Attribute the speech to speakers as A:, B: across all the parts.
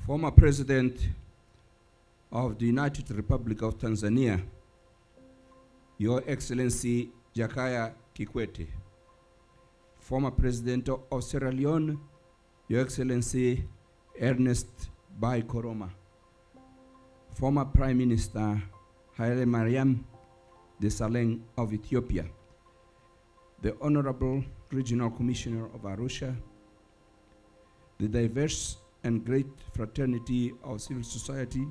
A: former President of the United Republic of Tanzania, Your Excellency Jakaya Kikwete, former President of Sierra Leone, Your Excellency Ernest Bai Koroma, former Prime Minister Haile Mariam Desalegn of Ethiopia, the Honorable Regional Commissioner of Arusha, the diverse and great fraternity of civil society,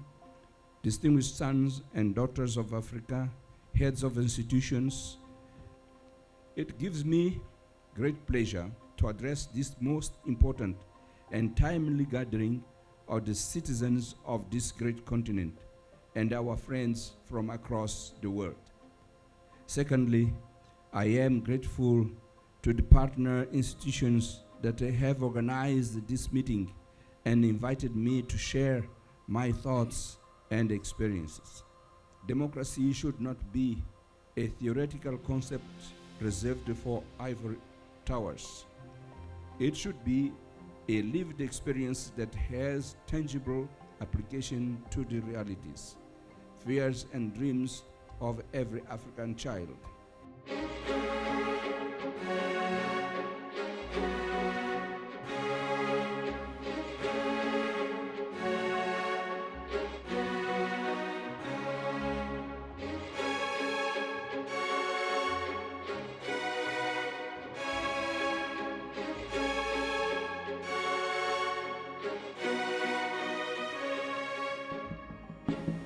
A: distinguished sons and daughters of Africa, heads of institutions. It gives me great pleasure to address this most important and timely gathering of the citizens of this great continent and our friends from across the world. Secondly, I am grateful to the partner institutions that have organized this meeting and invited me to share my thoughts and experiences. Democracy should not be a theoretical concept reserved for ivory towers. It should be a lived experience that has tangible application to the realities, fears and dreams of every African child.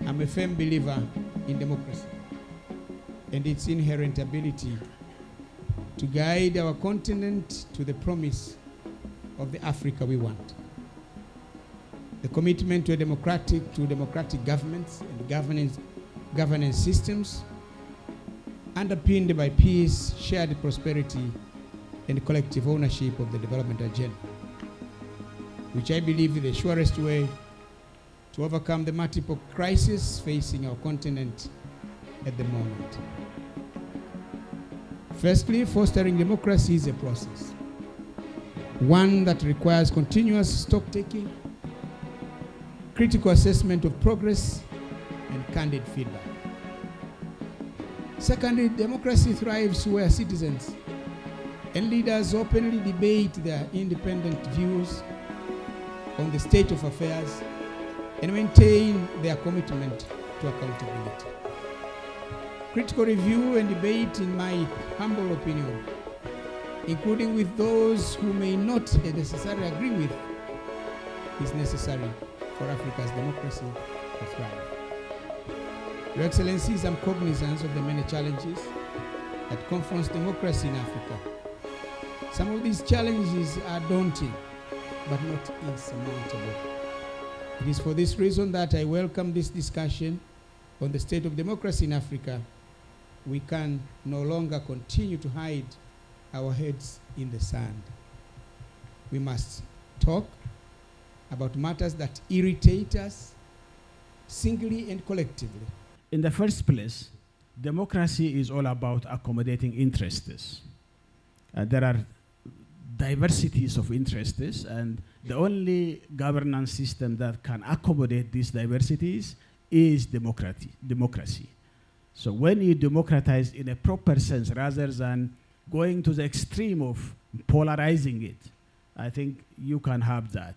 B: I'm a firm believer in democracy and its inherent ability to guide our continent to the promise of the Africa we want. The commitment to democratic governments and governance systems underpinned by peace, shared prosperity, and collective ownership of the development agenda, which I believe is the surest way to overcome the multiple crises facing our continent at the moment. Firstly, fostering democracy is a process, one that requires continuous stock-taking, critical assessment of progress, and candid feedback. Secondly, democracy thrives where citizens and leaders openly debate their independent views on the state of affairs and maintain their commitment to accountability. Critical review and debate, in my humble opinion, including with those who may not necessarily agree with, is necessary for Africa's democracy to thrive. Your Excellencies, I'm cognizant of the many challenges that confront democracy in Africa. Some of these challenges are daunting, but not insurmountable. It is for this reason that I welcome this discussion on the state of democracy in Africa. We can no longer continue to hide our heads in the sand. We must talk about matters that irritate us, singly and collectively.
C: In the first place, democracy is all about accommodating interests. There are diversities of interests, and the only governance system that can accommodate these diversities is democracy. So when you democratize in a proper sense, rather than going to the extreme of polarizing it, I think you can have that.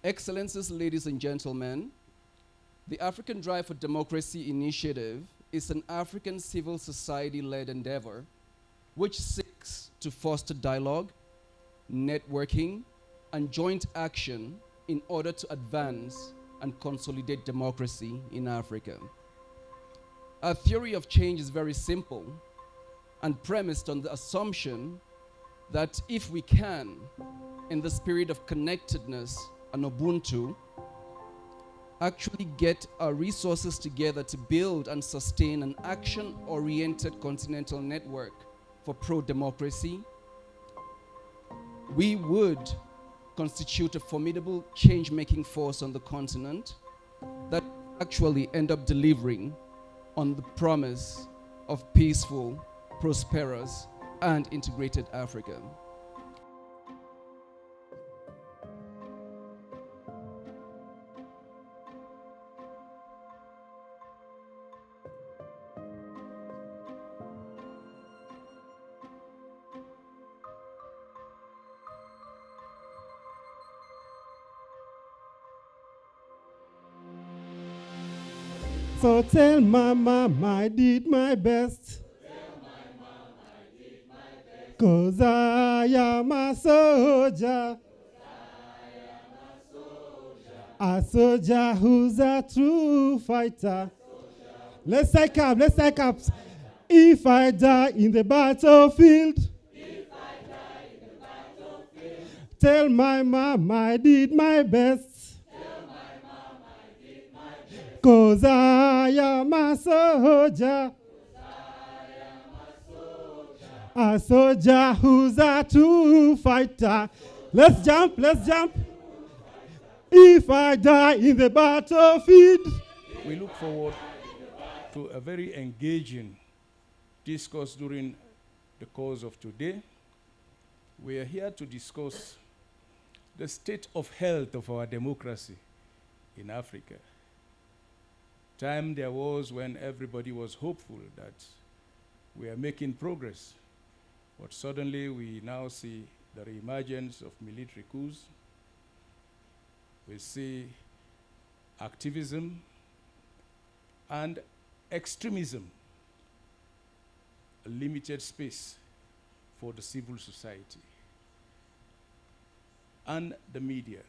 D: Excellencies, ladies and gentlemen, the African Drive for Democracy initiative is an African civil society-led endeavor which seeks to foster dialogue, networking, and joint action in order to advance and consolidate democracy in Africa. Our theory of change is very simple and premised on the assumption that if we can, in the spirit of connectedness and Ubuntu, actually get our resources together to build and sustain an action-oriented continental network for pro-democracy, we would constitute a formidable change-making force on the continent that actually end up delivering on the promise of peaceful, prosperous, and integrated Africa.
E: So tell my mama I did my best. 'Cause I am a soldier. A soldier who's a true fighter. Let's take up, let's take up. If I die in the battlefield, tell my mama I did my best. 'Cause I am a soldier. A soldier who's a true fighter. Let's jump, let's jump. If I die in the battlefield.
F: We look forward to a very engaging discourse during the course of today. We are here to discuss the state of health of our democracy in Africa. Time there was when everybody was hopeful that we are making progress, but suddenly we now see the reemergence of military coups. We see activism and extremism, a limited space for the civil society and the media,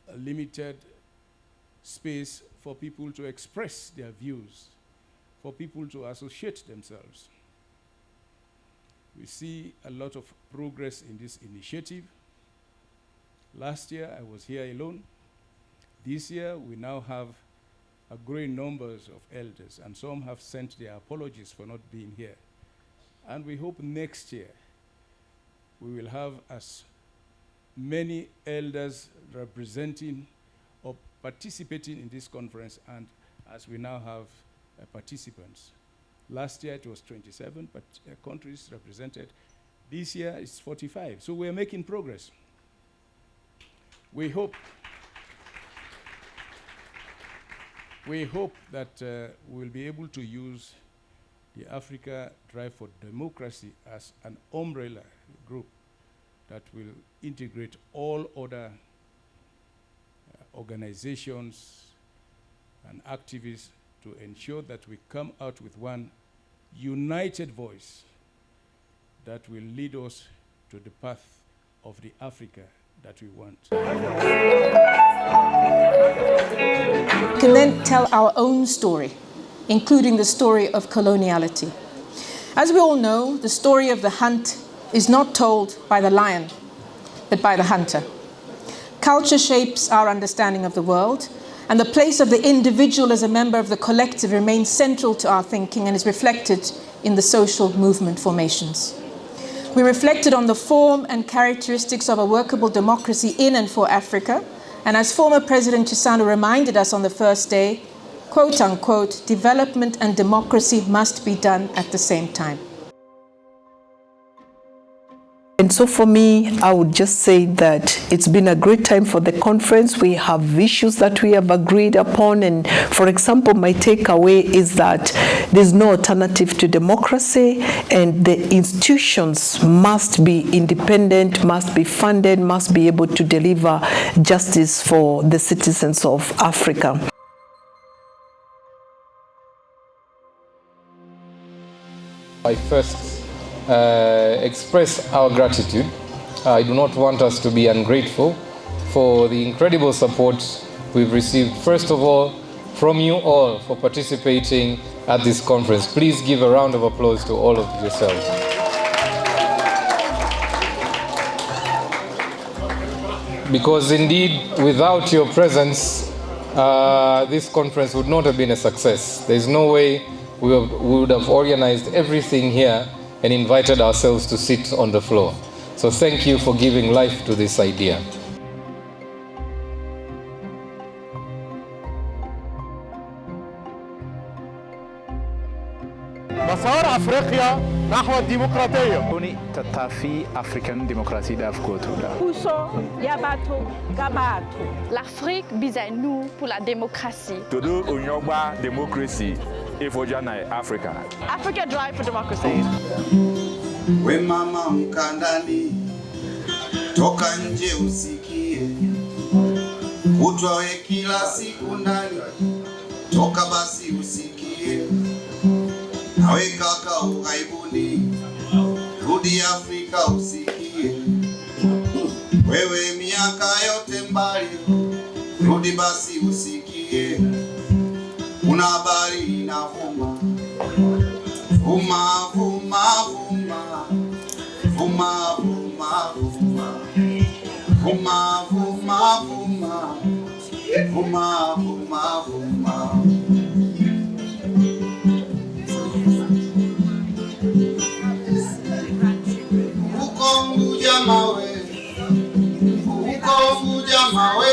F: a limited space for people to express their views, for people to associate themselves. We see a lot of progress in this initiative. Last year, I was here alone. This year, we now have a growing numbers of elders, and some have sent their apologies for not being here. And we hope next year, we will have as many elders representing or participating in this conference, and as we now have participants. Last year, it was 27 countries represented. This year, it's 45. So we're making progress. We hope that we'll be able to use the Africa Drive for Democracy as an umbrella group that will integrate all other organizations and activists to ensure that we come out with one united voice that will lead us to the path of the Africa that we want.
G: We can then tell our own story, including the story of coloniality. As we all know, the story of the hunt is not told by the lion, but by the hunter. Culture shapes our understanding of the world, and the place of the individual as a member of the collective remains central to our thinking and is reflected in the social movement formations. We reflected on the form and characteristics of a workable democracy in and for Africa, and as former President Chisano reminded us on the first day, quote unquote, development and democracy must be done at the same time.
H: And so for me, I would just say that it's been a great time for the conference. We have issues that we have agreed upon. And for example, my takeaway is that there's no alternative to democracy, and the institutions must be independent, must be funded, must be able to deliver justice for the citizens of Africa.
I: I first express our gratitude. I do not want us to be ungrateful for the incredible support we've received, first of all, from you all for participating at this conference. Please give a round of applause to all of yourselves. Because indeed, without your presence, this conference would not have been a success. There's no way we would have organized everything here and invited ourselves to sit on the floor. So thank you for giving life to this idea.
J: مسار أفريقيا نحو الديمقراطية. Kuni tatafi African Democracy d'Africa.
K: Poussons Yabato Gabato. L'Afrique bise nous pour la démocratie.
J: Todo Onyogba Democracy. Ifojana Africa.
K: Africa Drive for Democracy.
L: We mama mkandani toka nje usikie utwawe kila siku ndani, toka basi usikie. Nawe kaka ughaibuni, rudi Afrika usikie. Wewe miaka yote mbali, rudi basi usikie. Kuna habari inavuma, vuma vuma vuma, vuma vuma vuma, vuma vuma vuma, vuma vuma vuma. Uko Mbuja mawe, uko Mbuja mawe.